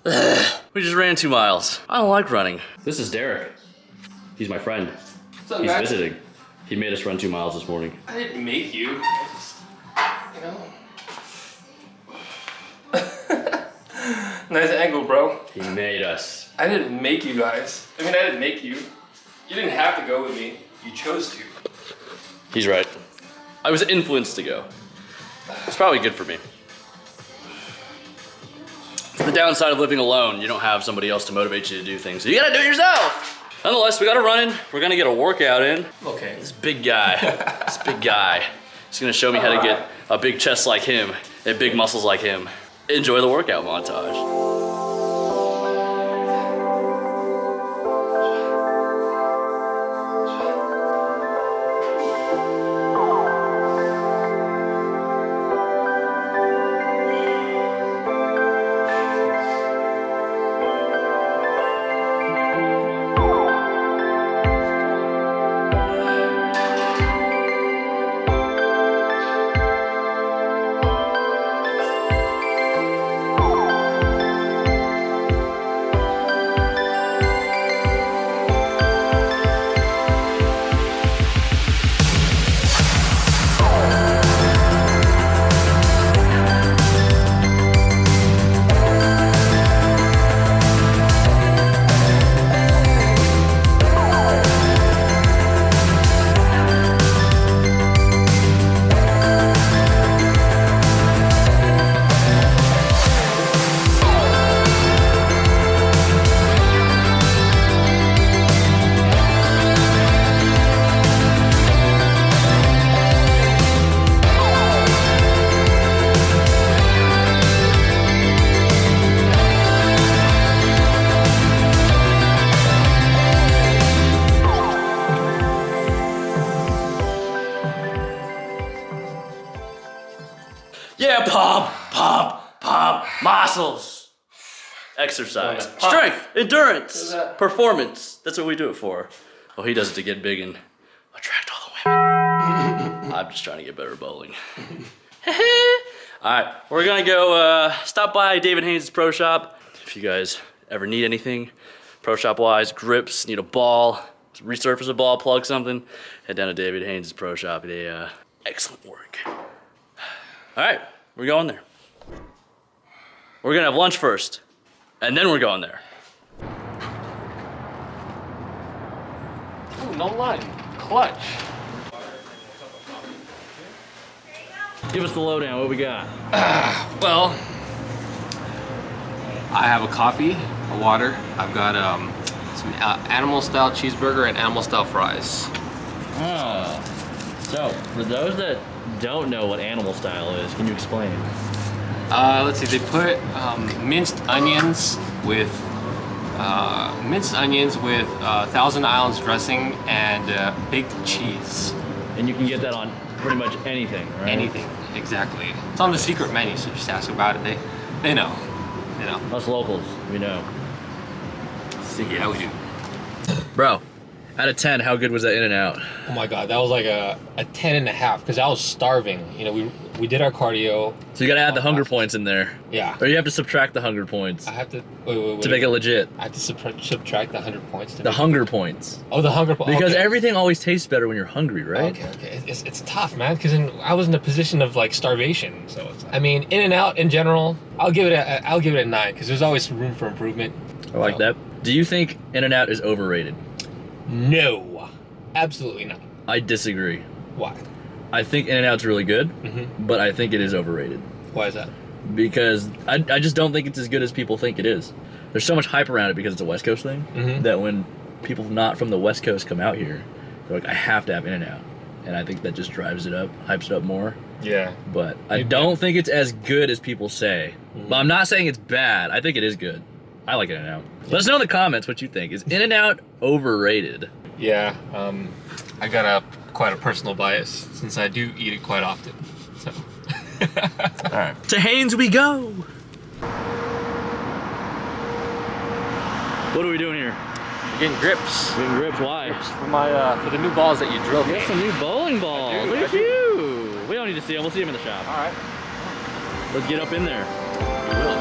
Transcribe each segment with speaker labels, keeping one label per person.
Speaker 1: We just ran 2 miles. I don't like running. This is Derek. He's my friend.
Speaker 2: What's up,
Speaker 1: He's
Speaker 2: guys?
Speaker 1: visiting. He made us run 2 miles this morning.
Speaker 2: I didn't make you. You know. Nice angle, bro.
Speaker 1: He made us.
Speaker 2: I didn't make you guys. I mean, I didn't make you. You didn't have to go with me. You chose to.
Speaker 1: He's right. I was influenced to go. It's probably good for me. It's the downside of living alone. You don't have somebody else to motivate you to do things, so you gotta do it yourself. Nonetheless, we gotta run in. We're gonna get a workout in.
Speaker 2: Okay.
Speaker 1: This big guy, he's gonna show me how to get a big chest like him and big muscles like him. Enjoy the workout montage. Yeah, pump, muscles. Exercise, strength, endurance, performance. That's what we do it for. Well, he does it to get big and attract all the women. I'm just trying to get better at bowling. All right, we're gonna go stop by David Haynes' Pro Shop. If you guys ever need anything, Pro Shop wise, grips, need a ball, resurface a ball, plug something, head down to David Haynes' Pro Shop. They excellent work. All right, we're going there. We're gonna have lunch first, and then we're going there.
Speaker 2: Ooh, no line. Clutch.
Speaker 1: Give us the lowdown, what we got?
Speaker 2: Well, I have a coffee, a water. I've got some animal style cheeseburger and animal style fries.
Speaker 1: Oh, so for those that don't know what animal style is, can you explain?
Speaker 2: Let's see, they put minced onions with Thousand Islands dressing and baked cheese.
Speaker 1: And you can get that on pretty much anything, right?
Speaker 2: Anything, exactly. It's on the secret menu, so just ask about it. They know. They know.
Speaker 1: Us locals, we know.
Speaker 2: Yeah, we do.
Speaker 1: Bro, out of 10, how good was that In-N-Out?
Speaker 3: Oh my god, that was like a 10.5 because I was starving. You know, we did our cardio.
Speaker 1: So you gotta add the hunger points in there.
Speaker 3: Yeah.
Speaker 1: Or you have to subtract the hunger points
Speaker 3: I have to wait,
Speaker 1: to make it legit.
Speaker 3: I have to subtract the 100 points.
Speaker 1: The hunger points.
Speaker 3: Oh, the hunger points.
Speaker 1: Because
Speaker 3: okay.
Speaker 1: everything always tastes better when you're hungry, right?
Speaker 3: Okay. It's tough, man, because I was in a position of like starvation. So I mean, In-N-Out in general, I'll give it a 9 because there's always room for improvement.
Speaker 1: I like that. Do you think In-N-Out is overrated?
Speaker 3: No, absolutely not.
Speaker 1: I disagree.
Speaker 3: Why?
Speaker 1: I think In-N-Out's really good,
Speaker 3: Mm-hmm.
Speaker 1: but I think it is overrated.
Speaker 3: Why is that?
Speaker 1: Because I just don't think it's as good as people think it is. There's so much hype around it because it's a West Coast thing, that when people not from the West Coast come out here, they're like, I have to have In-N-Out. And I think that just drives it up, hypes it up more.
Speaker 3: Yeah.
Speaker 1: But I don't think it's as good as people say. But I'm not saying it's bad. I think it is good. I like In-N-Out. Let us know in the comments what you think. Is In-N-Out overrated?
Speaker 3: Yeah. I got quite a personal bias since I do eat it quite often. So.
Speaker 1: All right. To Haynes we go. What are we doing here?
Speaker 2: We're getting grips.
Speaker 1: Getting grips. Why?
Speaker 2: For the new balls that you drilled me.
Speaker 1: Get some new bowling balls.
Speaker 2: I do,
Speaker 1: Look at you. We don't need to see them. We'll see them in the shop.
Speaker 2: All right.
Speaker 1: Let's get up in there.
Speaker 2: We will.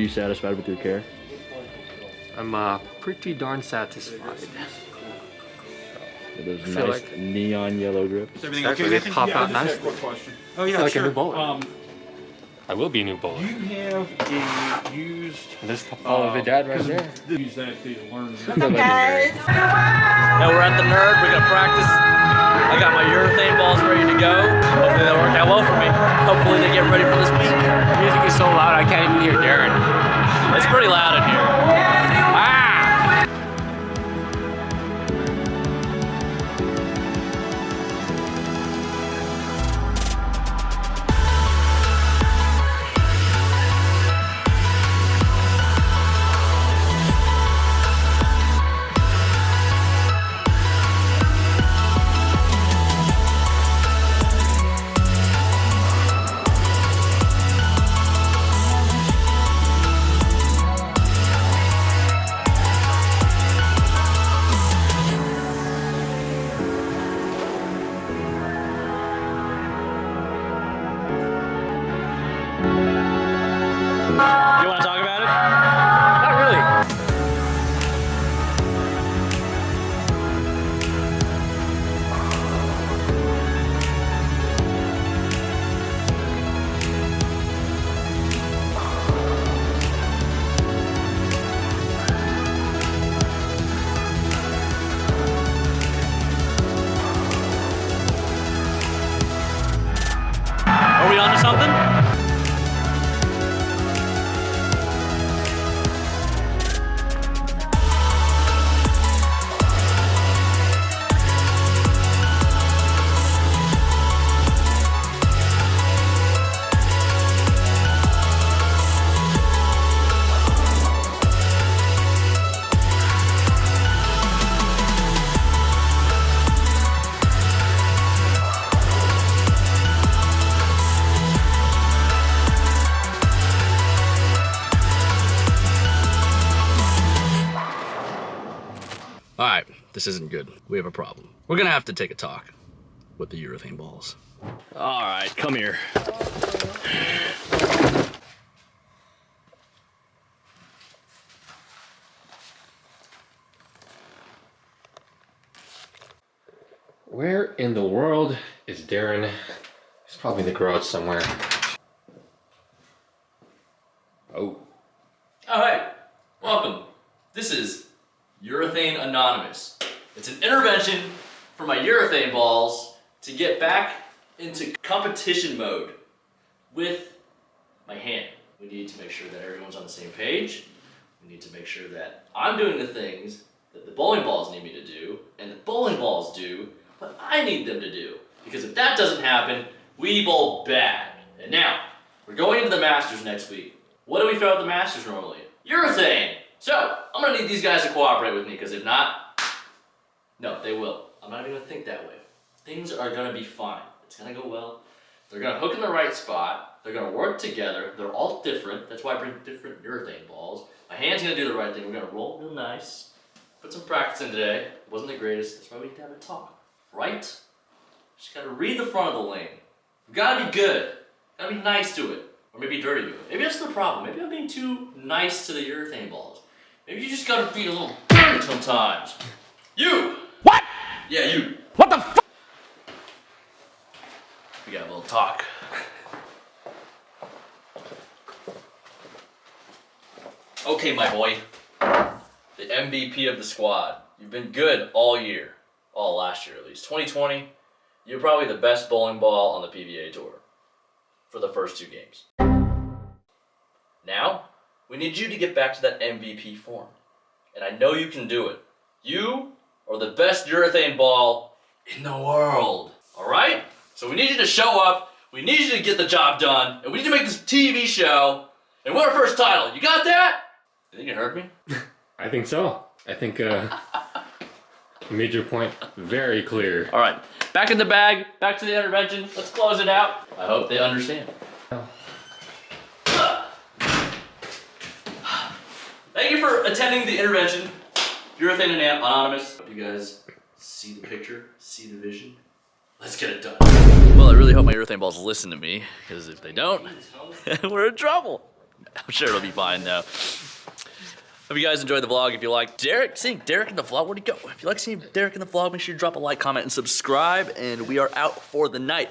Speaker 1: you satisfied with your care?
Speaker 2: I'm pretty darn satisfied.
Speaker 1: With those nice neon yellow grips.
Speaker 4: Everything
Speaker 2: Exactly,
Speaker 4: okay?
Speaker 2: they pop out nice.
Speaker 4: Oh yeah,
Speaker 2: like
Speaker 4: sure.
Speaker 2: a new bowler. I will be a new bowler.
Speaker 4: Do you have a used?
Speaker 2: This Apollo Vidad right there.
Speaker 4: Use that to learn.
Speaker 1: Now we're at the Nerd. We're gonna practice. I got my urethane balls ready to go. Hopefully they'll work out well for me. Hopefully they get ready for this week.
Speaker 2: Music is so loud I can't even hear Darren.
Speaker 1: It's pretty loud in here. You want to talk about it?
Speaker 2: Not really.
Speaker 1: Are we on to something? All right, this isn't good. We have a problem. We're gonna have to take a talk with the urethane balls. All right, come here.
Speaker 2: Where in the world is Darren? He's probably in the garage somewhere. Oh.
Speaker 1: Oh, hey, welcome. This is Urethane Anonymous. It's an intervention for my urethane balls to get back into competition mode with my hand. We need to make sure that everyone's on the same page. We need to make sure that I'm doing the things that the bowling balls need me to do, and the bowling balls do what I need them to do. Because if that doesn't happen, we bowl bad. And now, we're going into the Masters next week. What do we throw at the Masters normally? Urethane! So, I'm gonna need these guys to cooperate with me, because if not, no, they will. I'm not even gonna think that way. Things are gonna be fine. It's gonna go well. They're gonna hook in the right spot. They're gonna work together. They're all different. That's why I bring different urethane balls. My hand's gonna do the right thing. We're gonna roll real nice. Put some practice in today. It wasn't the greatest. That's why we need to have a talk, right? Just gotta read the front of the lane. You gotta be good. Gotta be nice to it. Or maybe dirty to it. Maybe that's the problem. Maybe I'm being too nice to the urethane balls. Maybe you just gotta be a little dirty sometimes. You!
Speaker 2: What?
Speaker 1: Yeah, you.
Speaker 2: What the f?
Speaker 1: We got a little talk. Okay, my boy. The MVP of the squad. You've been good all year. All last year at least. 2020, you're probably the best bowling ball on the PBA tour. For the first 2 games. Now, we need you to get back to that MVP form. And I know you can do it. You are the best urethane ball in the world. Alright? So we need you to show up, we need you to get the job done, and we need to make this TV show and win our first title. You got that? You think you heard me?
Speaker 2: I think so. I think you made your point very clear.
Speaker 1: Alright, back in the bag, back to the intervention. Let's close it out. I hope they understand. Thank you for attending the intervention. Urethane Anonymous. Hope you guys see the picture, see the vision. Let's get it done. Well, I really hope my urethane balls listen to me, because if they don't, we're in trouble. I'm sure it'll be fine though. Hope you guys enjoyed the vlog. If you like seeing Derek in the vlog, where'd he go? If you like seeing Derek in the vlog, make sure you drop a like, comment, and subscribe. And we are out for the night.